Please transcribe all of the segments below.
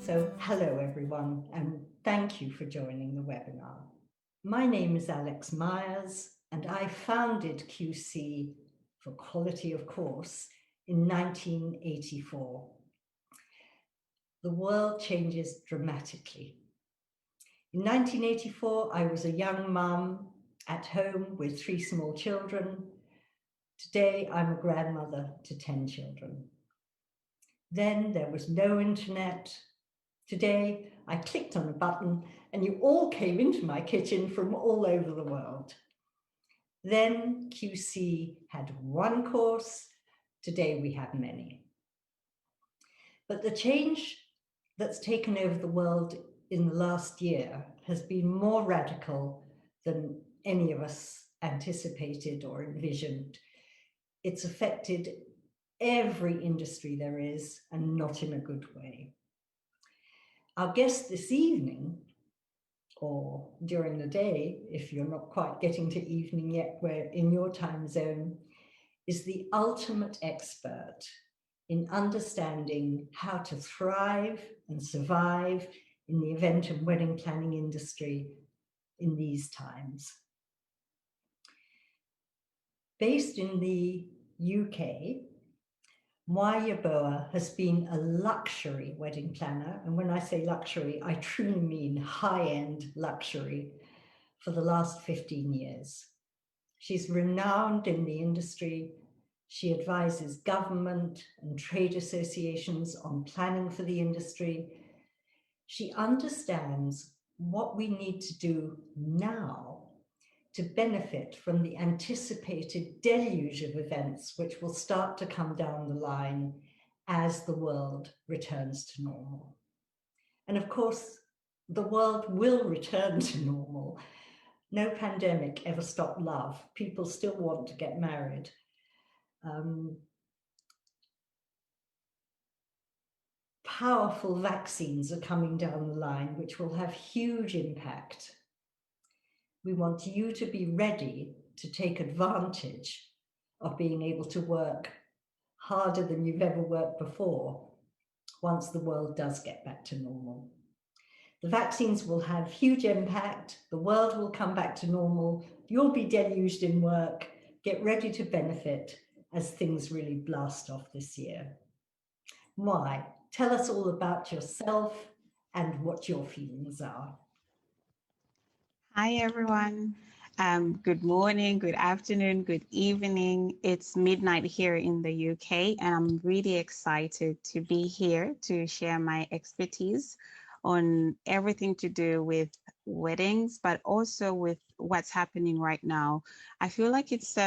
So hello everyone, and thank you for joining the webinar. My name is Alex Myers, and I founded QC for Quality of Course in 1984. The world changes dramatically. In 1984, I was a young mum at home with 3 small children. Today, I'm a grandmother to 10 children. Then there was no internet. Today, I clicked on a button and you all came into my kitchen from all over the world. Then QC had 1 course. Today, we have many. But the change that's taken over the world in the last year has been more radical than any of us anticipated or envisioned. It's affected every industry there is, and not in a good way. Our guest this evening, or during the day, if you're not quite getting to evening yet, we're in your time zone, is the ultimate expert in understanding how to thrive and survive in the event and wedding planning industry in these times. Based in the UK, Mwai Yeboah has been a luxury wedding planner, and when I say luxury, I truly mean high-end luxury, for the last 15 years. She's renowned in the industry. She advises government and trade associations on planning for the industry. She understands what we need to do now to benefit from the anticipated deluge of events which will start to come down the line as the world returns to normal. And of course, the world will return to normal. No pandemic ever stopped love. People still want to get married. Powerful vaccines are coming down the line, which will have huge impact. We want you to be ready to take advantage of being able to work harder than you've ever worked before once the world does get back to normal. The vaccines will have huge impact. The world will come back to normal. You'll be deluged in work. Get ready to benefit as things really blast off this year. Mwai, tell us all about yourself and what your feelings are. Hi, everyone. Good morning, good afternoon, good evening. It's midnight here in the UK, and I'm really excited to be here to share my expertise on everything to do with weddings, but also with what's happening right now. I feel like it's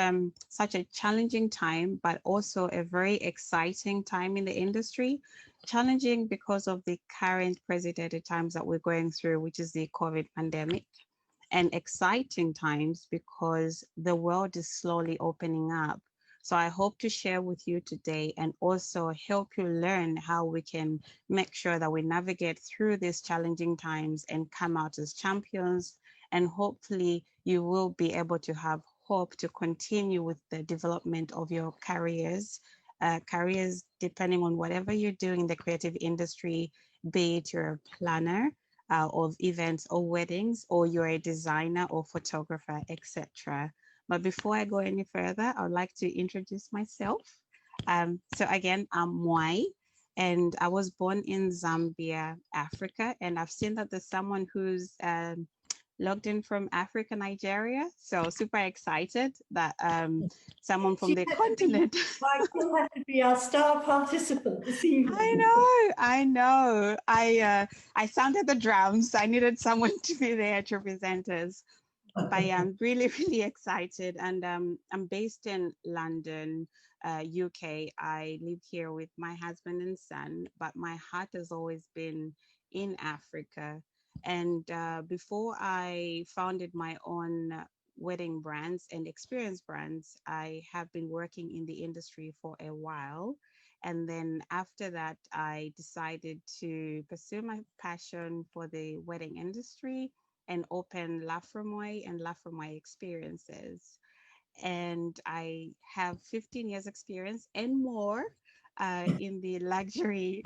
such a challenging time, but also a very exciting time in the industry. Challenging because of the current precedented times that we're going through, which is the COVID pandemic, and exciting times because the world is slowly opening up. So I hope to share with you today and also help you learn how we can make sure that we navigate through these challenging times and come out as champions. And hopefully you will be able to have hope to continue with the development of your careers, depending on whatever you're doing in the creative industry, be it you're a planner, of events or weddings, or you're a designer or photographer, etc. But before I go any further, I would like to introduce myself. So again, I'm Mwai, and I was born in Zambia, Africa, and I've seen that there's someone who's logged in from Africa, Nigeria. So super excited that someone from the continent. I still have to be our star participant this evening. I know. I sounded the drums. I needed someone to be there to represent us. But I'm really, really excited. And I'm based in London, UK. I live here with my husband and son, but my heart has always been in Africa. And before I founded my own wedding brands and experience brands, I have been working in the industry for a while. And then after that, I decided to pursue my passion for the wedding industry and open From Mwai and From Mwai experiences. And I have 15 years experience and more in the luxury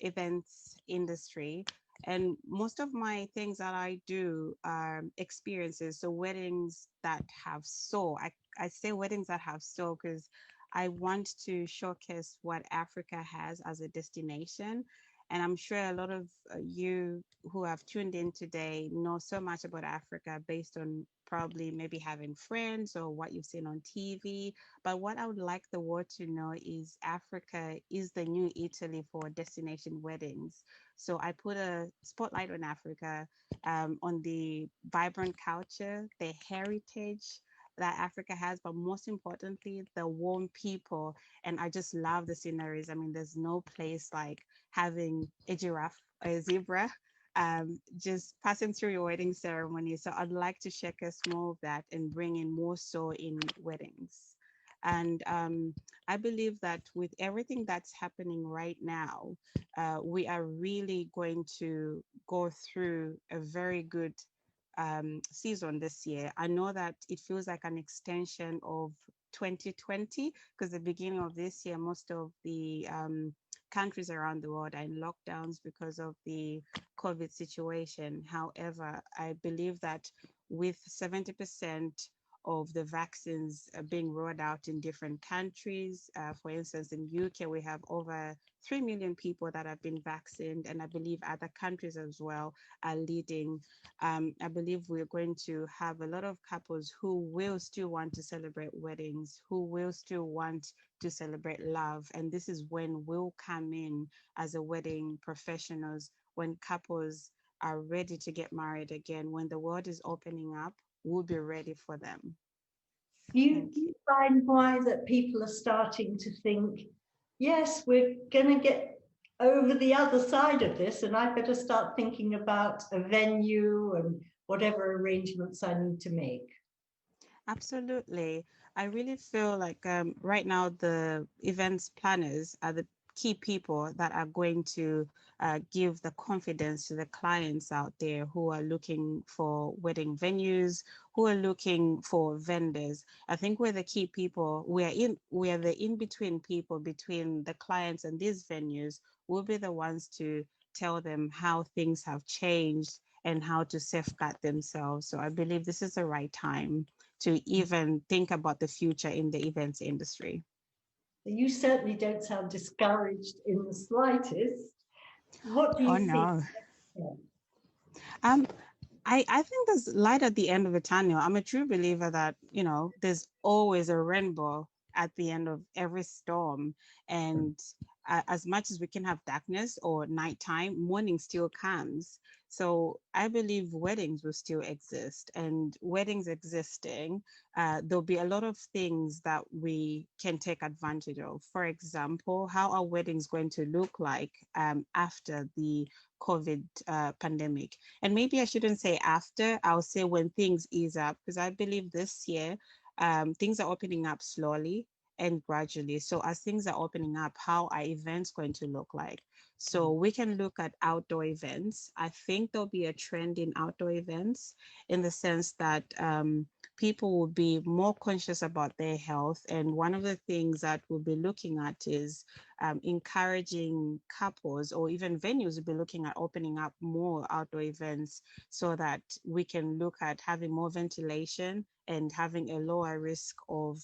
events industry. And most of my things that I do are experiences. So weddings that have soul. I say weddings that have soul because I want to showcase what Africa has as a destination. And I'm sure a lot of you who have tuned in today know so much about Africa based on probably maybe having friends or what you've seen on TV. But what I would like the world to know is Africa is the new Italy for destination weddings. So I put a spotlight on Africa, on the vibrant culture, the heritage that Africa has, but most importantly, the warm people. And I just love the sceneries. I mean, there's no place like having a giraffe, a zebra, just passing through your wedding ceremony. So I'd like to showcase more of that and bring in more so in weddings. And I believe that with everything that's happening right now, we are really going to go through a very good season this year. I know that it feels like an extension of 2020 because the beginning of this year, most of the countries around the world are in lockdowns because of the COVID situation. However, I believe that with 70% of the vaccines being rolled out in different countries. For instance, in UK, we have over 3 million people that have been vaccinated, and I believe other countries as well are leading. I believe we're going to have a lot of couples who will still want to celebrate weddings, who will still want to celebrate love. And this is when we'll come in as a wedding professionals, when couples are ready to get married again, when the world is opening up, we'll be ready for them. Do you find why that people are starting to think, yes, we're going to get over the other side of this, and I better start thinking about a venue and whatever arrangements I need to make? Absolutely. I really feel like right now the events planners are the key people that are going to give the confidence to the clients out there who are looking for wedding venues, who are looking for vendors. I think we're the key people. We are the in-between people between the clients and these venues. We'll be the ones to tell them how things have changed and how to safeguard themselves. So I believe this is the right time to even think about the future in the events industry. You certainly don't sound discouraged in the slightest. What do Oh you think? no. Um, I think there's light at the end of the tunnel. I'm a true believer that, there's always a rainbow at the end of every storm. And as much as we can have darkness or nighttime, morning still comes. So I believe weddings will still exist, and weddings existing, there'll be a lot of things that we can take advantage of. For example, how are weddings going to look like after the COVID pandemic? And maybe I shouldn't say after, I'll say when things ease up, because I believe this year things are opening up slowly and gradually. So as things are opening up, how are events going to look like? So we can look at outdoor events. I think there'll be a trend in outdoor events in the sense that people will be more conscious about their health. And one of the things that we'll be looking at is encouraging couples, or even venues will be looking at opening up more outdoor events so that we can look at having more ventilation and having a lower risk of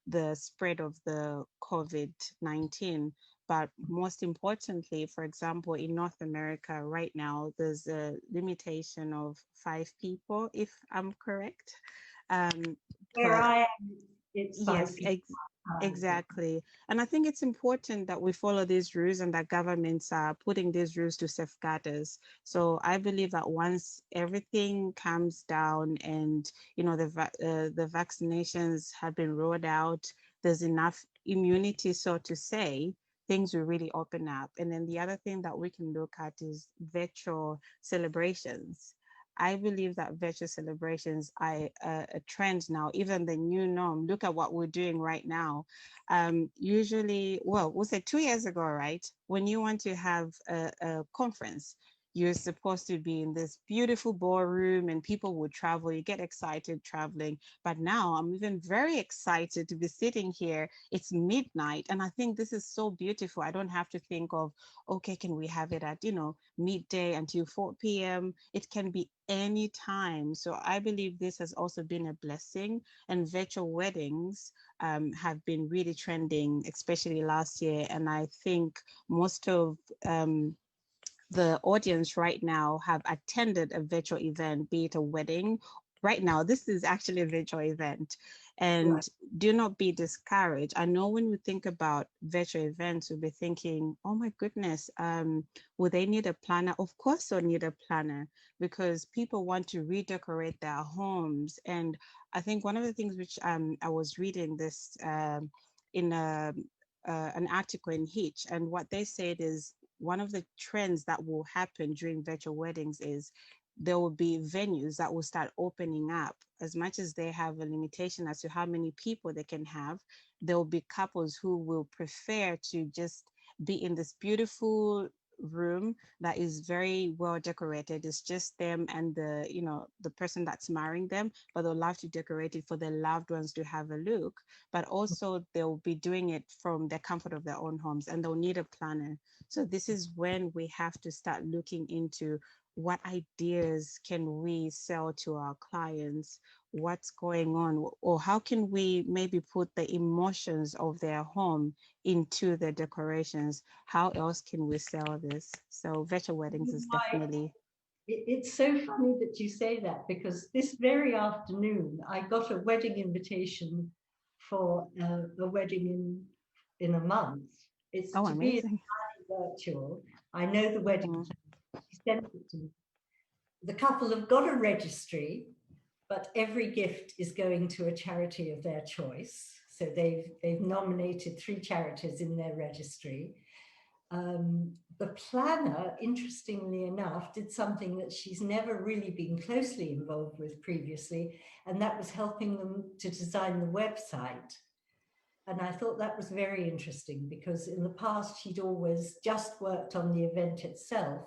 the spread of the COVID-19. But most importantly, for example, in North America right now, there's a limitation of 5 people, if I'm correct. Where For I am, it's Yes, 5 people. exactly. And I think it's important that we follow these rules and that governments are putting these rules to safeguard us. So I believe that once everything comes down and, the vaccinations have been rolled out, there's enough immunity, so to say, things will really open up. And then the other thing that we can look at is virtual celebrations. I believe that virtual celebrations are a trend now, even the new norm. Look at what we're doing right now. Usually, well, we'll say 2 years ago, right? When you want to have a conference, you're supposed to be in this beautiful ballroom and people would travel. You get excited traveling. But now I'm even very excited to be sitting here. It's midnight. And I think this is so beautiful. I don't have to think of, okay, can we have it at, midday until 4 p.m.? It can be any time. So I believe this has also been a blessing. And virtual weddings have been really trending, especially last year. And I think most of the audience right now have attended a virtual event, be it a wedding. Right now, this is actually a virtual event. Right. And do not be discouraged. I know when we think about virtual events, we'll be thinking, oh my goodness, will they need a planner? Of course, they'll need a planner because people want to redecorate their homes. And I think one of the things which I was reading this in an article in Hitch, and what they said is one of the trends that will happen during virtual weddings is there will be venues that will start opening up. As much as they have a limitation as to how many people they can have, there will be couples who will prefer to just be in this beautiful room that is very well decorated. It's just them and the person that's marrying them, but they'll love to decorate it for their loved ones to have a look. But also they'll be doing it from the comfort of their own homes, and they'll need a planner. So this is when we have to start looking into what ideas can we sell to our clients, what's going on, or how can we maybe put the emotions of their home into the decorations. How else can we sell this? So virtual weddings is definitely. It's so funny that you say that because this very afternoon I got a wedding invitation for a wedding in a month. It's Oh, to be amazing. virtual. I know the wedding Mhm. planner. She sent it to me. The couple have got a registry, but every gift is going to a charity of their choice. So they've nominated 3 charities in their registry. The planner, interestingly enough, did something that she's never really been closely involved with previously, and that was helping them to design the website. And I thought that was very interesting because in the past she'd always just worked on the event itself,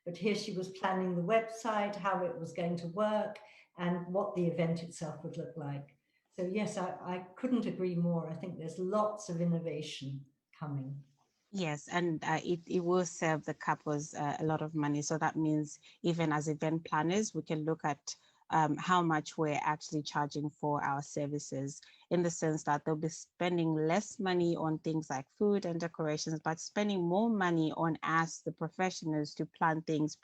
but here she was planning the website, how it was going to work, and what the event itself would look like. So yes, I couldn't agree more. I think there's lots of innovation coming. Yes, and it will save the couples a lot of money. So that means even as event planners, we can look at how much we're actually charging for our services, in the sense that they'll be spending less money on things like food and decorations, but spending more money on us, the professionals, to plan things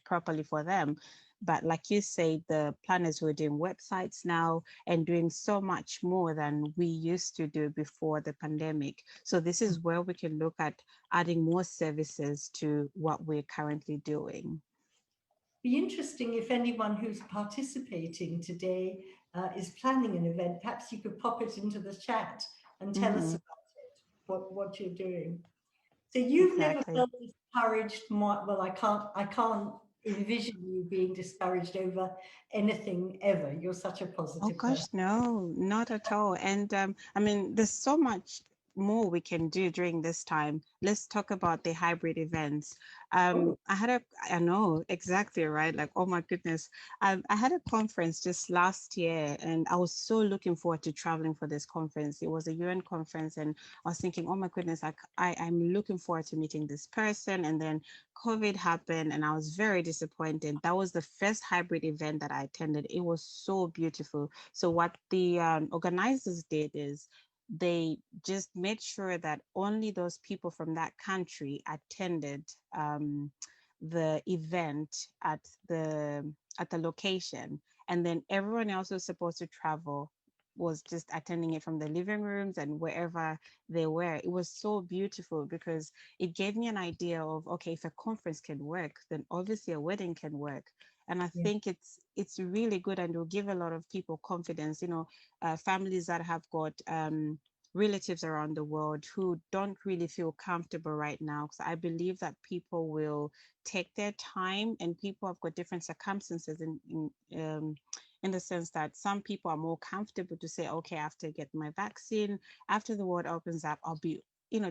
properly for them. But like you say, the planners who are doing websites now and doing so much more than we used to do before the pandemic. So this is where we can look at adding more services to what we're currently doing. Be interesting if anyone who's participating today is planning an event. Perhaps you could pop it into the chat and tell us Hmm. about it, what you're doing. So you've never Exactly. felt discouraged. Well, I can't envision you being discouraged over anything ever. You're such a Oh positive gosh, person. no, not at all. And I mean, there's so much more we can do during this time. Let's talk about the hybrid events. Oh, I know exactly right. Like, oh my goodness, I had a conference just last year, and I was so looking forward to traveling for this conference. It was a UN conference, and I was thinking, oh my goodness, I'm looking forward to meeting this person. And then COVID happened and I was very disappointed. That was the first hybrid event that I attended. It was so beautiful. So, what the organizers did is they just made sure that only those people from that country attended the event the at the location, and then everyone else was supposed to travel was just attending it from the living rooms and wherever they were. It was so beautiful because it gave me an idea of, okay, if a conference can work, then obviously a wedding can work. And I yeah, think it's really good, and will give a lot of people confidence. Families that have got relatives around the world who don't really feel comfortable right now, because I believe that people will take their time, and people have got different circumstances in the sense that some people are more comfortable to say, okay, after I get my vaccine, after the world opens up, I'll be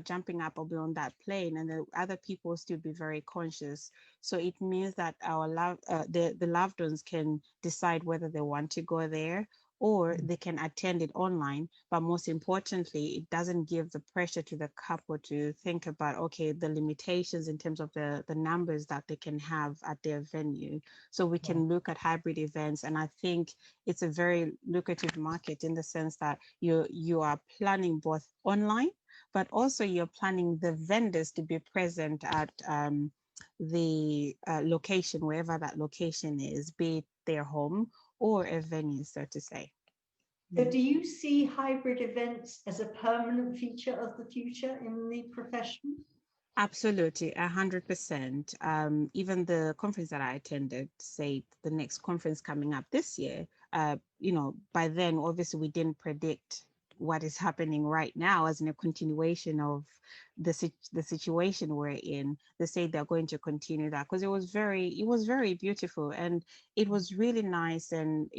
jumping up or be on that plane, and the other people will still be very conscious. So it means that the loved ones can decide whether they want to go there, or they can attend it online. But most importantly, it doesn't give the pressure to the couple to think about, okay, the limitations in terms of the numbers that they can have at their venue. So we can look at hybrid events. And I think it's a very lucrative market in the sense that you are planning both online, but also you're planning the vendors to be present at the location, wherever that location is, be it their home or a venue, so to say. So do you see hybrid events as a permanent feature of the future in the profession? Absolutely, 100%. Even the conference that I attended, say the next conference coming up this year, by then, obviously, we didn't predict what is happening right now as in a continuation of the situation we're in. They say they're going to continue that because it was very beautiful, and it was really nice. And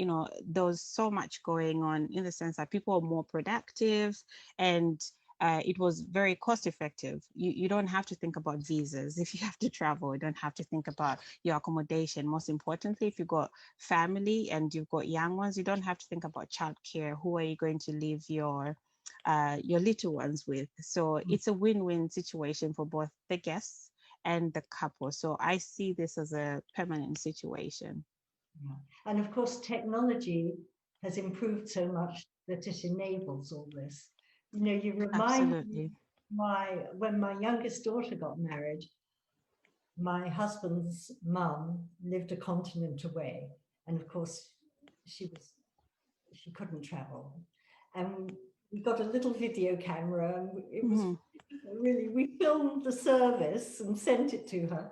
there was so much going on in the sense that people are more productive, and it was very cost effective. You don't have to think about visas if you have to travel. You don't have to think about your accommodation. Most importantly, if you've got family and you've got young ones, you don't have to think about childcare. Who are you going to leave your little ones with? So it's a win-win situation for both the guests and the couple. So I see this as a permanent situation. And of course, technology has improved so much that it enables all this. You remind me when my youngest daughter got married, my husband's mum lived a continent away, and of course, she couldn't travel, and we got a little video camera, and it was really, we filmed the service and sent it to her.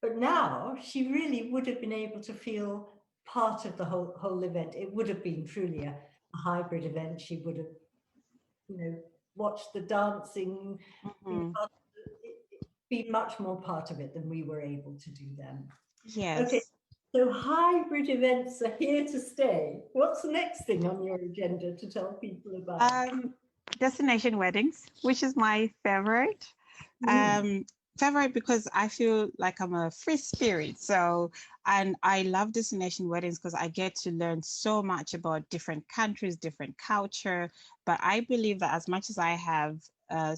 But now she really would have been able to feel part of the whole event. It would have been truly a hybrid event. She would have, watched the dancing, be much more part of it than we were able to do then. Yes. Okay, so hybrid events are here to stay. What's the next thing on your agenda to tell people about? Destination weddings, which is my favorite. Favorite because I feel like I'm a free spirit. So, and I love destination weddings because I get to learn so much about different countries, different culture. But I believe that as much as I have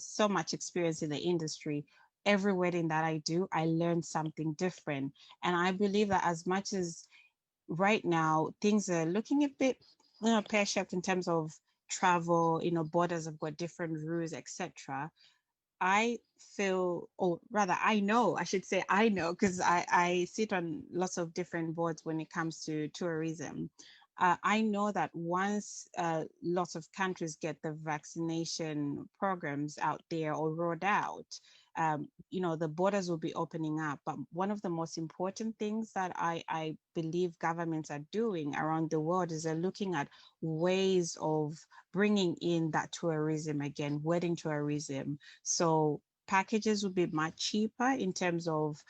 so much experience in the industry, every wedding that I do, I learn something different. And I believe that as much as right now things are looking a bit, pear-shaped in terms of travel, borders have got different rules, etc. I feel, or rather, I should say I know, because I sit on lots of different boards when it comes to tourism. I know that once lots of countries get the vaccination programs out there or rolled out, the borders will be opening up. But one of the most important things that I believe governments are doing around the world is they're looking at ways of bringing in that tourism again, wedding tourism. So packages will be much cheaper in terms of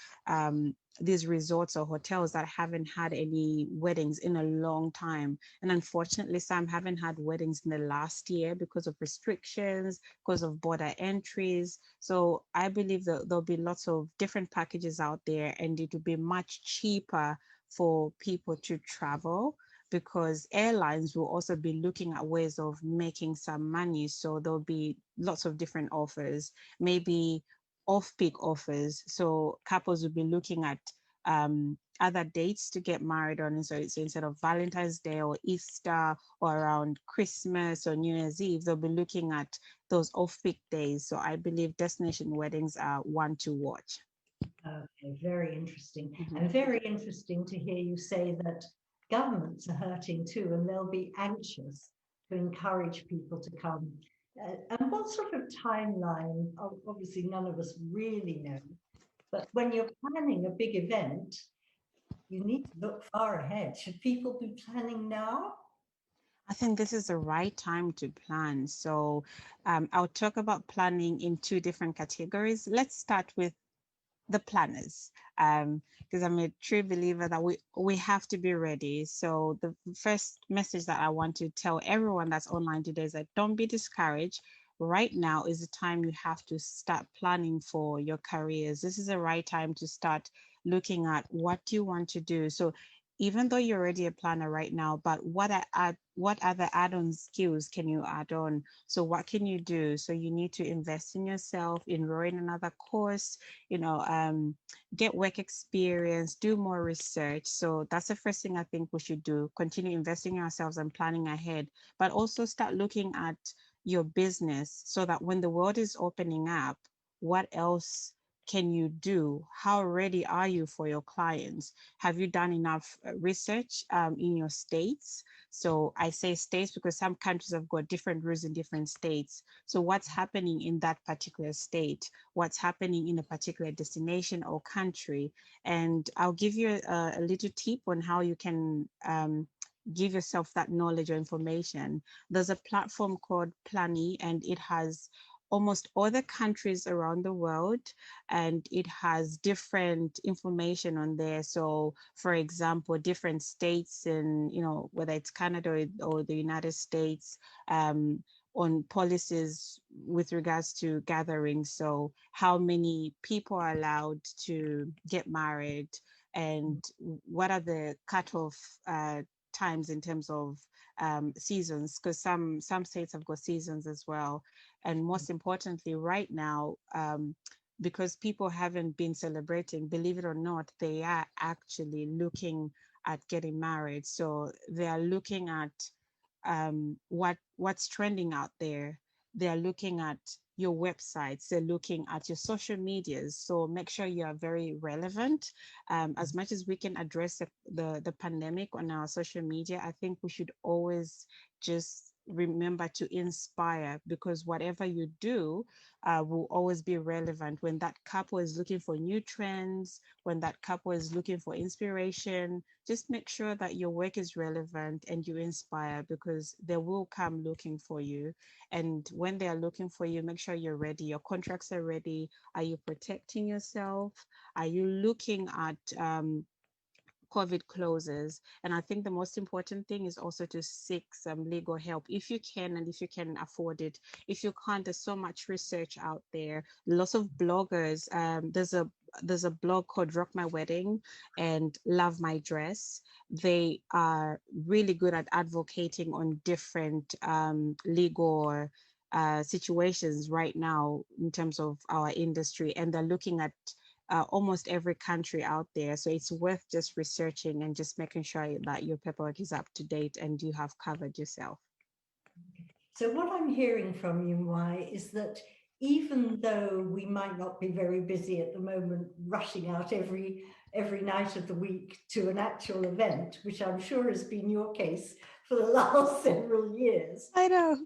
these resorts or hotels that haven't had any weddings in a long time. And unfortunately, some haven't had weddings in the last year because of restrictions, because of border entries. So I believe that there'll be lots of different packages out there, and it will be much cheaper for people to travel, because airlines will also be looking at ways of making some money. So there'll be lots of different offers, maybe off-peak offers. So couples will be looking at other dates to get married on. And so instead of Valentine's Day or Easter or around Christmas or New Year's Eve, they'll be looking at those off-peak days. So I believe destination weddings are one to watch. Okay, very interesting. And very interesting to hear you say that governments are hurting too, and they'll be anxious to encourage people to come. And what sort of timeline? Obviously, none of us really know. But when you're planning a big event, you need to look far ahead. Should people be planning now? I think this is the right time to plan. So I'll talk about planning in two different categories. Let's start with the planners, because I'm a true believer that we have to be ready. So the first message that I want to tell everyone that's online today is that don't be discouraged. right now is the time you have to start planning for your careers. This is the right time to start looking at what you want to do. So even though you're already a planner right now, but what other add-on skills can you add on? So what can you do? So you need to invest in yourself, enroll in another course, get work experience, do more research. So that's the first thing I think we should do. Continue investing in ourselves and planning ahead, but also start looking at your business so that when the world is opening up, what else can you do? How ready are you for your clients? Have you done enough research in your states? So I say states because some countries have got different rules in different states. So what's happening in that particular state? What's happening in a particular destination or country? And I'll give you a little tip on how you can give yourself that knowledge or information. There's a platform called Plani, and it has almost all the countries around the world, and it has different information on there. So for example, different states in, whether it's Canada or the United States, on policies with regards to gatherings. So how many people are allowed to get married, and what are the cutoff times in terms of seasons, because some states have got seasons as well. And most importantly, right now, because people haven't been celebrating, believe it or not, they are actually looking at getting married. So they are looking at what's trending out there. They are looking at your websites, they're looking at your social medias. So make sure you are very relevant. As much as we can address the pandemic on our social media, I think we should always just remember to inspire, because whatever you do will always be relevant. When that couple is looking for new trends, when that couple is looking for inspiration, just make sure that your work is relevant and you inspire, because they will come looking for you. And when they are looking for you, make sure you're ready. Your contracts are ready. Are you protecting yourself? Are you looking at COVID closes? And I think the most important thing is also to seek some legal help if you can, and if you can afford it. If you can't, there's so much research out there. Lots of bloggers. There's a blog called Rock My Wedding and Love My Dress. They are really good at advocating on different legal situations right now in terms of our industry, and they're looking at almost every country out there. So it's worth just researching and just making sure that your paperwork is up to date and you have covered yourself. So what I'm hearing from you, Mwai, is that even though we might not be very busy at the moment, rushing out every night of the week to an actual event, which I'm sure has been your case for the last several years. I know.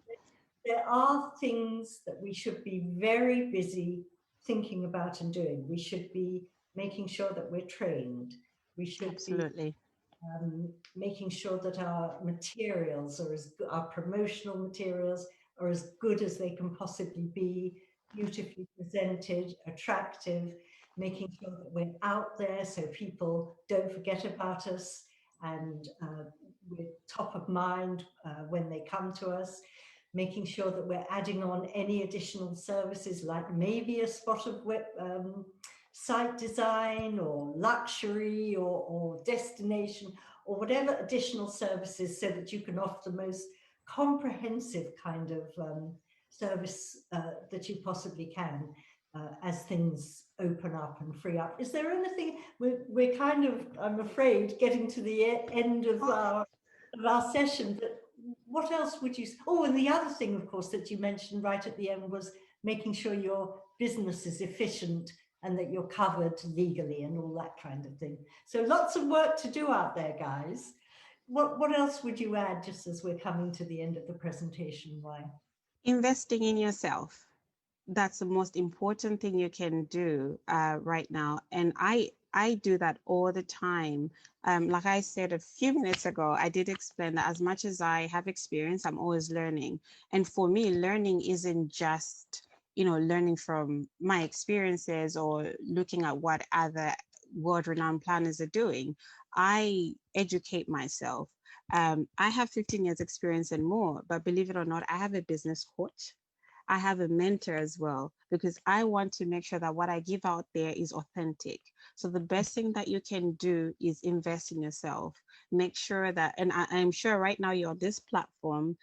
There are things that we should be very busy thinking about and doing. We should be making sure that we're trained. We should Absolutely. be making sure that our materials are our promotional materials are as good as they can possibly be, beautifully presented, attractive, making sure that we're out there so people don't forget about us, and we're top of mind when they come to us, making sure that we're adding on any additional services, like maybe a spot of site design or luxury or destination or whatever additional services, so that you can offer the most comprehensive kind of service that you possibly can as things open up and free up. Is there anything, we're kind of, I'm afraid, getting to the end of our session, but what else would you, oh, and the other thing, of course, that you mentioned right at the end was making sure your business is efficient and that you're covered legally and all that kind of thing. So lots of work to do out there, guys. What else would you add, just as we're coming to the end of the presentation, Mwai? Investing in yourself. That's the most important thing you can do right now. And I do that all the time. Like I said a few minutes ago, I did explain that as much as I have experience, I'm always learning. And for me, learning isn't just, learning from my experiences or looking at what other world-renowned planners are doing. I educate myself. I have 15 years experience and more, but believe it or not, I have a business coach. I have a mentor as well, because I want to make sure that what I give out there is authentic. So the best thing that you can do is invest in yourself. Make sure that, and I'm sure right now you're on this platform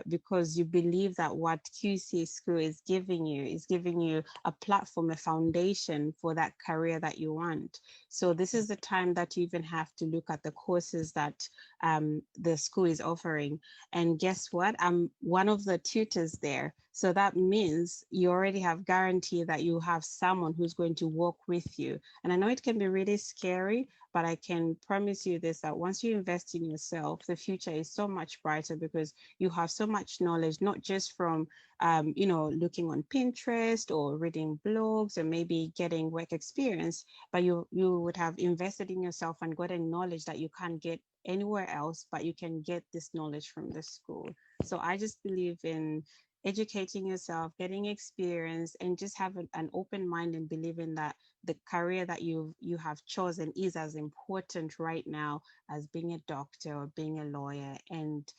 because you believe that what QC School is giving you a platform, a foundation for that career that you want. So this is the time that you even have to look at the courses that the school is offering. And guess what? I'm one of the tutors there. So that means you already have guarantee that you have someone who's going to work with you. And I know it can be really scary, but I can promise you this, that once you invest in yourself, the future is so much brighter because you have so much knowledge, not just from, looking on Pinterest or reading blogs or maybe getting work experience, but you would have invested in yourself and gotten knowledge that you can't get anywhere else, but you can get this knowledge from the school. So I just believe in educating yourself, getting experience, and just have an open mind and believing that the career that you have chosen is as important right now as being a doctor or being a lawyer. And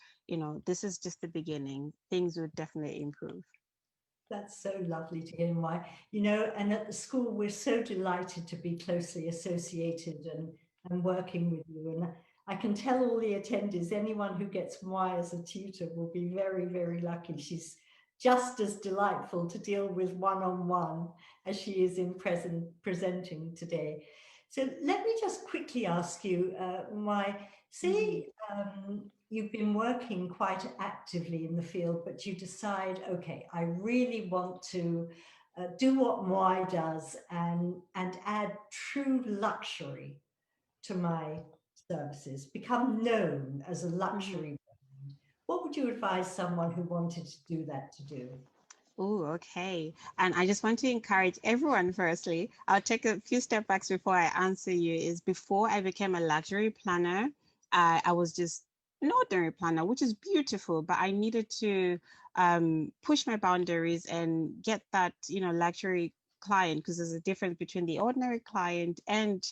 this is just the beginning. Things would definitely improve. That's so lovely to hear, Mwai. And at the school, we're so delighted to be closely associated and working with you. And I can tell all the attendees, anyone who gets Mwai as a tutor will be very, very lucky. She's just as delightful to deal with one-on-one as she is in presenting today. So let me just quickly ask you, Mwai, say you've been working quite actively in the field, but you decide, okay, I really want to do what Mwai does and add true luxury to my services, become known as a luxury brand. What would you advise someone who wanted to do that to do? Oh, okay. And I just want to encourage everyone, firstly, I'll take a few step backs before I answer you, is before I became a luxury planner, I was just an ordinary planner, which is beautiful, but I needed to push my boundaries and get that, luxury client, because there's a difference between the ordinary client and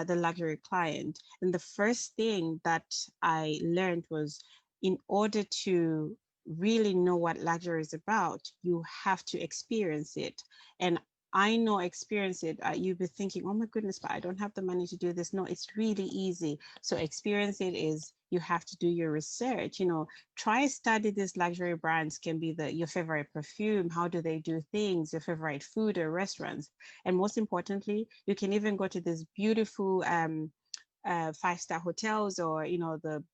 the luxury client. And the first thing that I learned was, in order to really know what luxury is about, you have to experience it. And I know, experience it. You'll be thinking, oh my goodness, but I don't have the money to do this. No, it's really easy. So experience it is, you have to do your research. Try study these luxury brands. Can be your favorite perfume. How do they do things? Your favorite food or restaurants. And most importantly, you can even go to these beautiful 5-star hotels, or the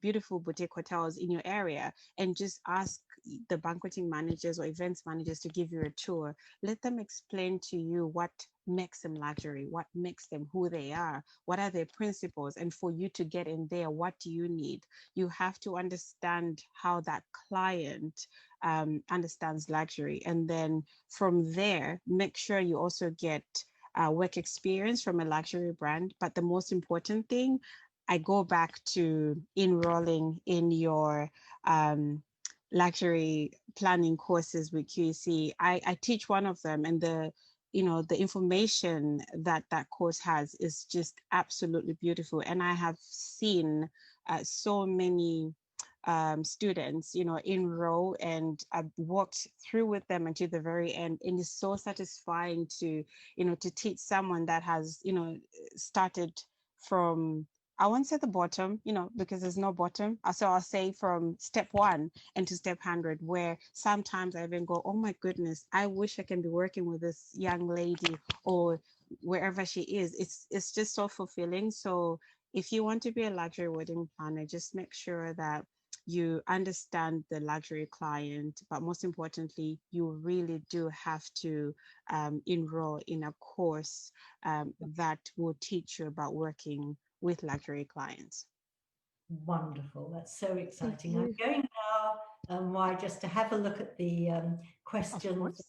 beautiful boutique hotels in your area, and just ask the banqueting managers or events managers to give you a tour. Let them explain to you what makes them luxury, what makes them who they are, what are their principles. And for you to get in there, what do you need? You have to understand how that client understands luxury. And then from there, make sure you also get work experience from a luxury brand. But the most important thing, I go back to enrolling in your luxury planning courses with QEC. I teach one of them, and the information that course has is just absolutely beautiful. And I have seen so many students, enroll, and I've walked through with them until the very end. And it's so satisfying to, to teach someone that has, started from, I won't say the bottom, because there's no bottom. So I'll say from step 1 and to step 100, where sometimes I even go, oh my goodness, I wish I can be working with this young lady, or wherever she is. It's just so fulfilling. So if you want to be a luxury wedding planner, just make sure that you understand the luxury client, but most importantly, you really do have to enroll in a course that will teach you about working with luxury clients. Wonderful. That's so Thank exciting. I'm you. going now, Why, just to have a look at the Of questions course.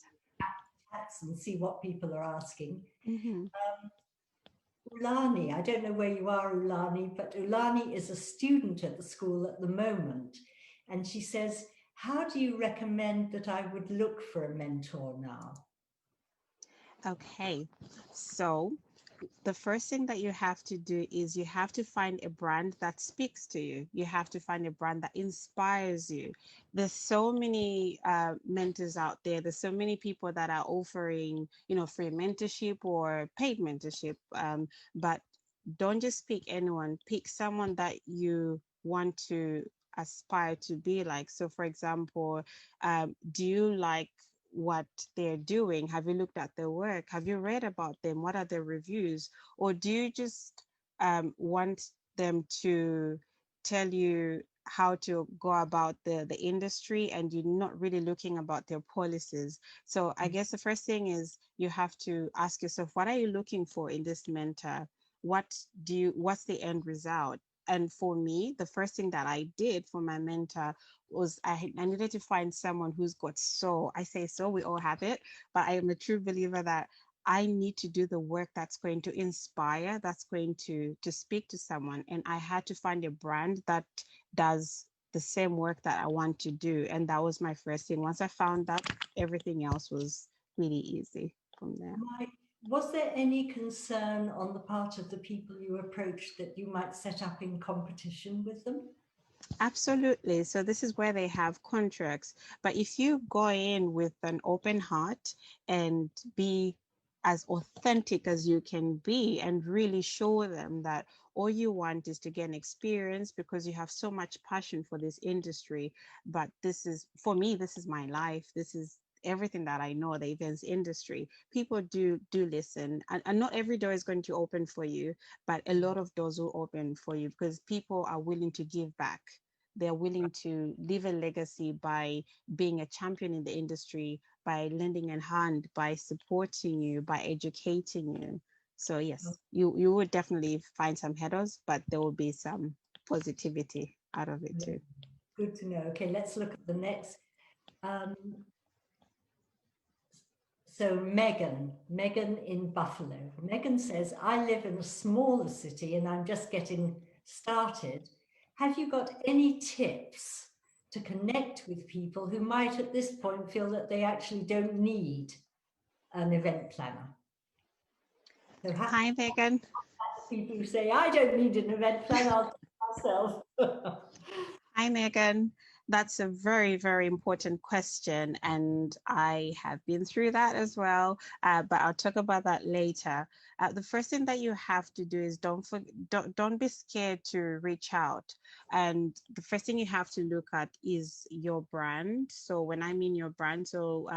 chats and see what people are asking. Mm-hmm. Ulani, I don't know where you are, Ulani, but Ulani is a student at the school at the moment. And she says, how do you recommend that I would look for a mentor now? Okay, so the first thing that you have to do is you have to find a brand that speaks to you. You have to find a brand that inspires you. There's so many mentors out there. There's so many people that are offering, free mentorship or paid mentorship. But don't just pick anyone. Pick someone that you want to aspire to be like. So, for example, do you like what they're doing? Have you looked at their work? Have you read about them? What are their reviews? Or do you just want them to tell you how to go about the industry, and you're not really looking about their policies? So I guess the first thing is you have to ask yourself, what are you looking for in this mentor? What's the end result? And for me, the first thing that I did for my mentor was I needed to find someone who's got soul. I say so, we all have it, but I am a true believer that I need to do the work that's going to inspire, that's going to speak to someone. And I had to find a brand that does the same work that I want to do. And that was my first thing. Once I found that, everything else was really easy from there. Was there any concern on the part of the people you approached that you might set up in competition with them? Absolutely. So this is where they have contracts. But if you go in with an open heart and be as authentic as you can be, and really show them that all you want is to gain experience because you have so much passion for this industry. But this is, for me, this is my life. This is everything that I know, the events industry. People do listen, and not every door is going to open for you, but a lot of doors will open for you because people are willing to give back. They're willing to leave a legacy by being a champion in the industry, by lending a hand, by supporting you, by educating you. So yes, you would definitely find some headers, but there will be some positivity out of it too. Good to know. Okay, let's look at the next. So Megan in Buffalo. Megan says, I live in a smaller city and I'm just getting started. Have you got any tips to connect with people who might at this point feel that they actually don't need an event planner? So hi, Megan. People who say, I don't need an event planner, I'll do it myself. Hi, Megan. That's a very, very important question. And I have been through that as well, but I'll talk about that later. The first thing that you have to do is don't be scared to reach out. And the first thing you have to look at is your brand. So when I mean your brand, so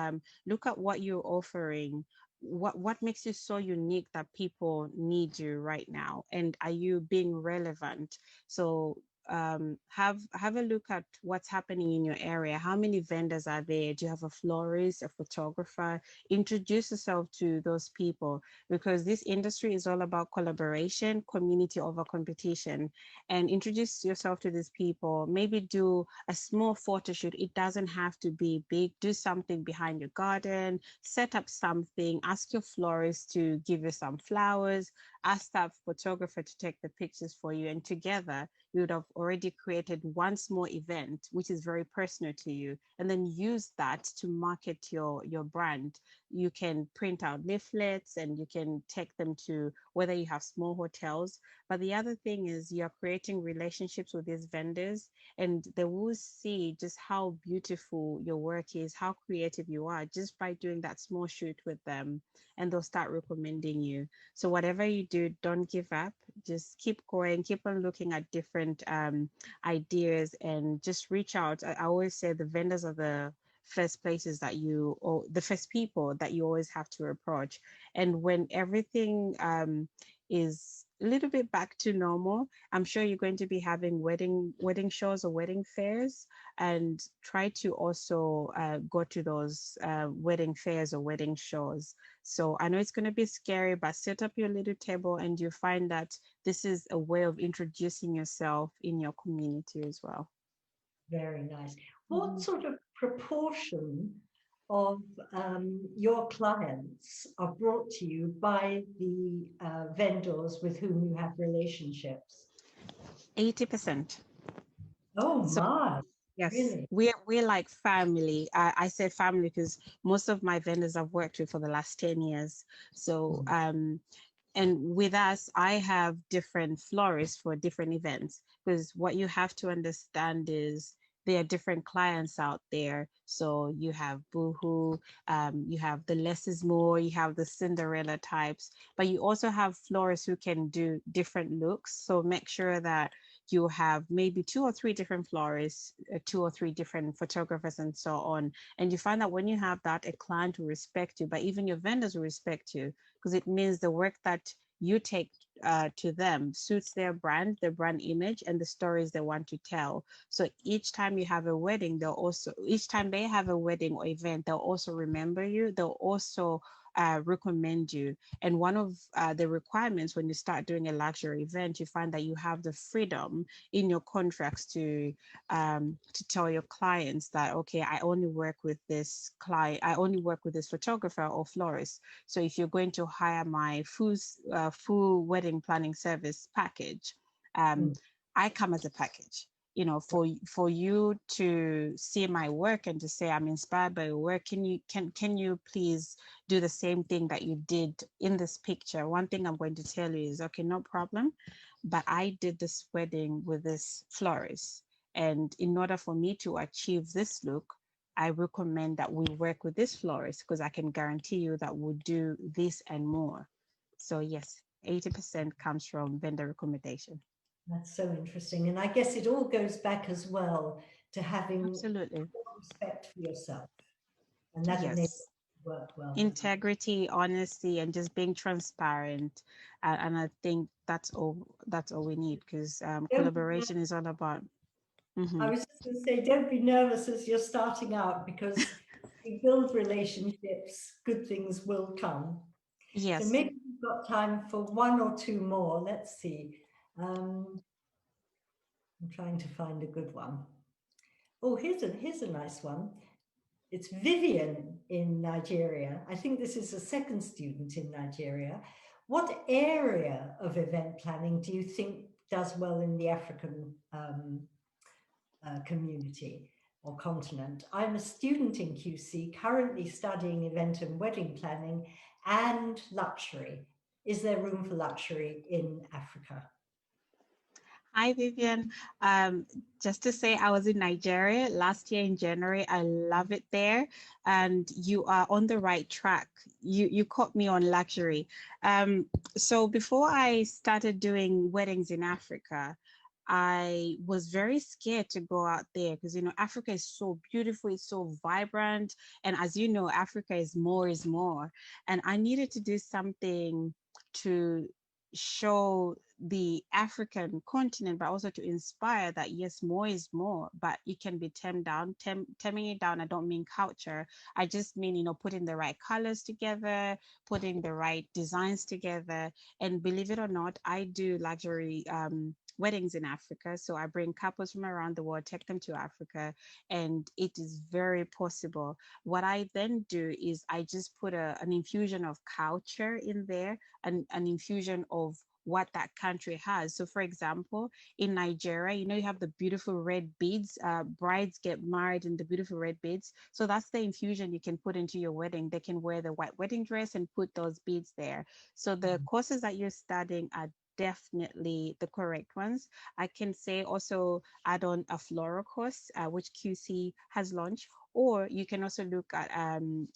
look at what you're offering. What makes you so unique that people need you right now? And are you being relevant? So have a look at what's happening in your area. How many vendors are there? Do you have a florist, a photographer? Introduce yourself to those people, because this industry is all about collaboration, community over competition. And introduce yourself to these people. Maybe do a small photo shoot. It doesn't have to be big. Do something behind your garden, set up something, ask your florist to give you some flowers, ask that photographer to take the pictures for you, and together you would have already created one small event which is very personal to you, and then use that to market your brand. You can print out leaflets and you can take them to whether you have small hotels. But the other thing is you're creating relationships with these vendors, and they will see just how beautiful your work is, how creative you are, just by doing that small shoot with them, and they'll start recommending you. So whatever you do, don't give up. Just keep going, keep on looking at different ideas, and just reach out. I always say the vendors are the first places that you, or the first people that you always have to approach. And when everything is a little bit back to normal, I'm sure you're going to be having wedding shows or wedding fairs, and try to also go to those wedding fairs or wedding shows. So I know it's going to be scary, but set up your little table and you find that this is a way of introducing yourself in your community as well. Very nice. What sort of proportion of your clients are brought to you by the vendors with whom you have relationships? 80%. Oh So, my, yes, really? we're like family. I say family because most of my vendors I've worked with for the last 10 years. So and with us, I have different florists for different events, because what you have to understand is there are different clients out there. So you have Boohoo, you have the less is more, you have the Cinderella types, but you also have florists who can do different looks. So make sure that you have maybe 2 or 3 different florists, 2 or 3 different photographers, and so on. And you find that when you have that, a client will respect you, but even your vendors will respect you, because it means the work that you take to them suits their brand image, and the stories they want to tell. So each time you have a wedding, each time they have a wedding or event, they'll also remember you. They'll also recommend you. And one of the requirements when you start doing a luxury event, you find that you have the freedom in your contracts to tell your clients that, okay, I only work with this client, I only work with this photographer or florist. So if you're going to hire my full wedding planning service package, I come as a package. You know, for you to see my work and to say I'm inspired by your work, can you please do the same thing that you did in this picture? One thing I'm going to tell you is, okay, no problem, but I did this wedding with this florist, and in order for me to achieve this look, I recommend that we work with this florist, because I can guarantee you that we'll do this and more. So yes, 80% comes from vendor recommendation. That's so interesting. And I guess it all goes back as well to having Absolutely. respect for yourself. And that enables Yes. it to work well with you. Integrity, honesty, and just being transparent. And I think that's all we need, because Don't be collaboration is all about. I was just going to say, don't be nervous as you're starting out, because if you build relationships, good things will come. So Yes. maybe we've got time for 1 or 2 more. Let's see. I'm trying to find a good one. Oh, here's a nice one. It's Vivian in Nigeria. I think this is a second student in Nigeria. What area of event planning do you think does well in the African community or continent? I'm a student in QC, currently studying event and wedding planning and luxury. Is there room for luxury in Africa? Hi, Vivian. Just to say, I was in Nigeria last year in January. I love it there, and you are on the right track. You caught me on luxury. So before I started doing weddings in Africa, I was very scared to go out there, because Africa is so beautiful, it's so vibrant, and as you know, Africa is more, and I needed to do something to show the African continent, but also to inspire that yes, more is more, but it can be tamed down. Taming it down, I don't mean culture. I just mean, putting the right colors together, putting the right designs together. And believe it or not, I do luxury weddings in Africa. So I bring couples from around the world, take them to Africa, and it is very possible. What I then do is I just put an infusion of culture in there, an infusion of what that country has. So for example, in Nigeria, you have the beautiful red beads. Brides get married in the beautiful red beads. So that's the infusion you can put into your wedding. They can wear the white wedding dress and put those beads there. So the courses that you're studying are definitely the correct ones. I can say also add on a floral course, which QC has launched, or you can also look at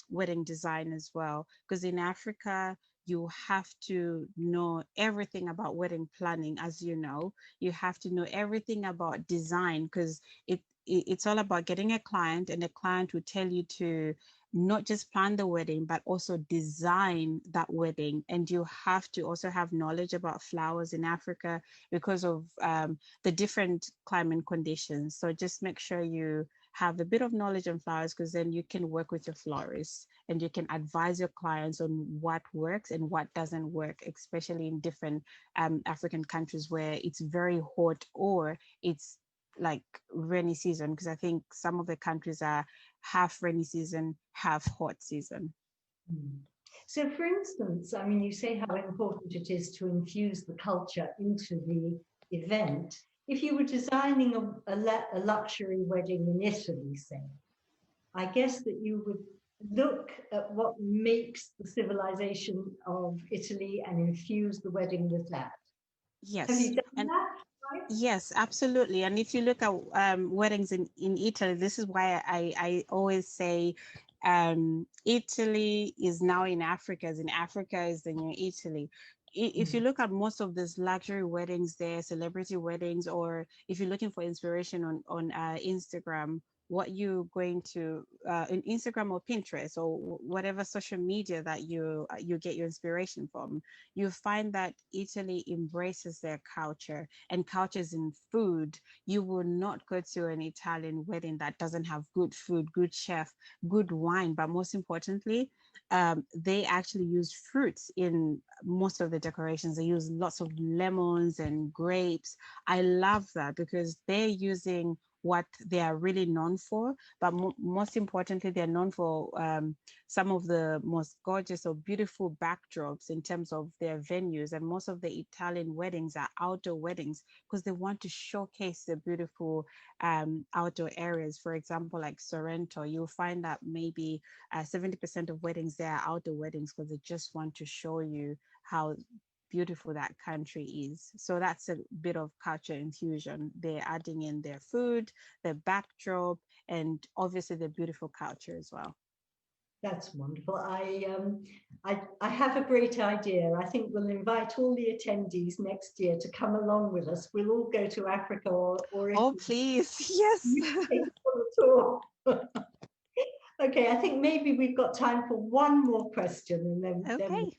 wedding design as well, because in Africa, you have to know everything about wedding planning. As you know, you have to know everything about design, because it's all about getting a client, and the client will tell you to not just plan the wedding, but also design that wedding. And you have to also have knowledge about flowers in Africa, because of the different climate conditions. So just make sure you have a bit of knowledge on flowers, because then you can work with your florists and you can advise your clients on what works and what doesn't work, especially in different African countries where it's very hot or it's like rainy season, because I think some of the countries are half rainy season, half hot season. So for instance, I mean, you say how important it is to infuse the culture into the event. If you were designing a luxury wedding in Italy, say, I guess that you would look at what makes the civilization of Italy and infuse the wedding with that. Have Yes. you done And that? Right? yes, absolutely. And if you look at weddings in Italy, this is why I always say Italy is now in Africa, as in Africa is the new Italy. If you look at most of these luxury weddings there, celebrity weddings, or if you're looking for inspiration on Instagram, what you're going to in Instagram or Pinterest or whatever social media that you get your inspiration from, you find that Italy embraces their culture and cultures in food. You will not go to an Italian wedding that doesn't have good food, good chef, good wine, but most importantly, they actually use fruits in most of the decorations. They use lots of lemons and grapes. I love that because they're using what they are really known for, but most importantly, they're known for some of the most gorgeous or beautiful backdrops in terms of their venues. And most of the Italian weddings are outdoor weddings because they want to showcase the beautiful outdoor areas. For example, like Sorrento, you'll find that maybe 70% of weddings there are outdoor weddings because they just want to show you how beautiful that country is. So that's a bit of culture infusion. They're adding in their food, their backdrop, and obviously the beautiful culture as well. That's wonderful. I have a great idea. I think we'll invite all the attendees next year to come along with us. We'll all go to Africa or Oh, Italy. please. Yes. Take on a tour. Okay, I think maybe we've got time for one more question, and then we'll Okay.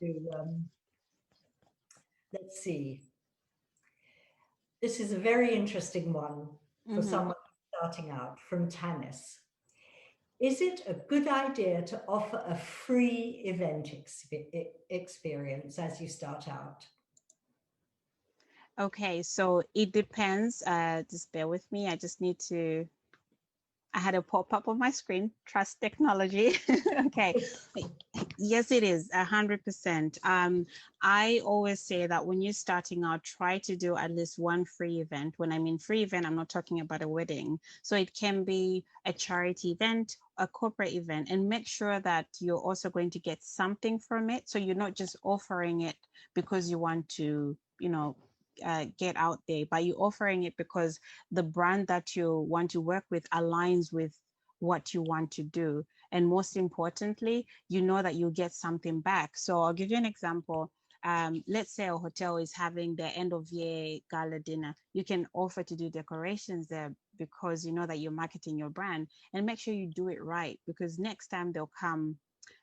to let's see. This is a very interesting one for Mm-hmm. someone starting out from Tanis. Is it a good idea to offer a free event experience as you start out? Okay, so it depends. Just bear with me. I just need to I had a pop-up on my screen. Trust technology. Okay. Yes, it is 100%. I always say that when you're starting out, try to do at least one free event. When I mean free event, I'm not talking about a wedding. So it can be a charity event, a corporate event, and make sure that you're also going to get something from it. So you're not just offering it because you want to, get out there, but you're offering it because the brand that you want to work with aligns with what you want to do. And most importantly, you know that you get something back. So I'll give you an example. Let's say a hotel is having their end of year gala dinner. You can offer to do decorations there because you know that you're marketing your brand, and make sure you do it right, because next time they'll come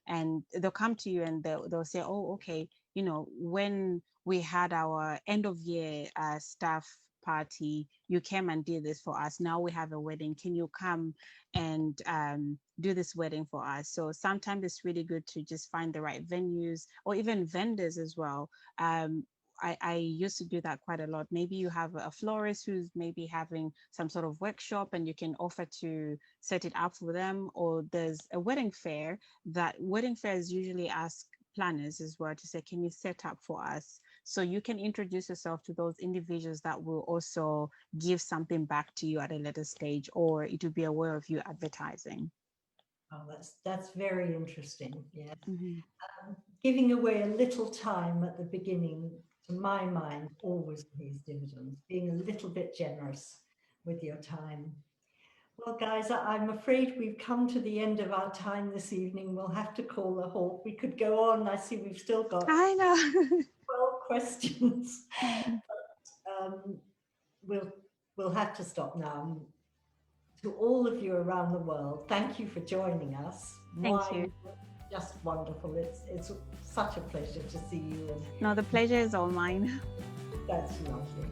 to you and they'll say, oh, okay, when we had our end of year staff party, you came and did this for us. Now we have a wedding. Can you come and do this wedding for us? So sometimes it's really good to just find the right venues or even vendors as well. I used to do that quite a lot. Maybe you have a florist who's maybe having some sort of workshop and you can offer to set it up for them. Or there's a wedding fair that wedding fairs usually ask planners as well to say, can you set up for us? So you can introduce yourself to those individuals that will also give something back to you at a later stage, or it will be aware of you advertising. Oh, that's very interesting. Yes. Mm-hmm. Giving away a little time at the beginning, to my mind, always pays dividends. Being a little bit generous with your time. Well, guys, I'm afraid we've come to the end of our time this evening. We'll have to call a halt. We could go on. I see we've still got I know. 12 questions. um, we'll have to stop now. To all of you around the world, thank you for joining us. Thank you. Just wonderful. It's such a pleasure to see you. No, the pleasure is all mine. That's lovely.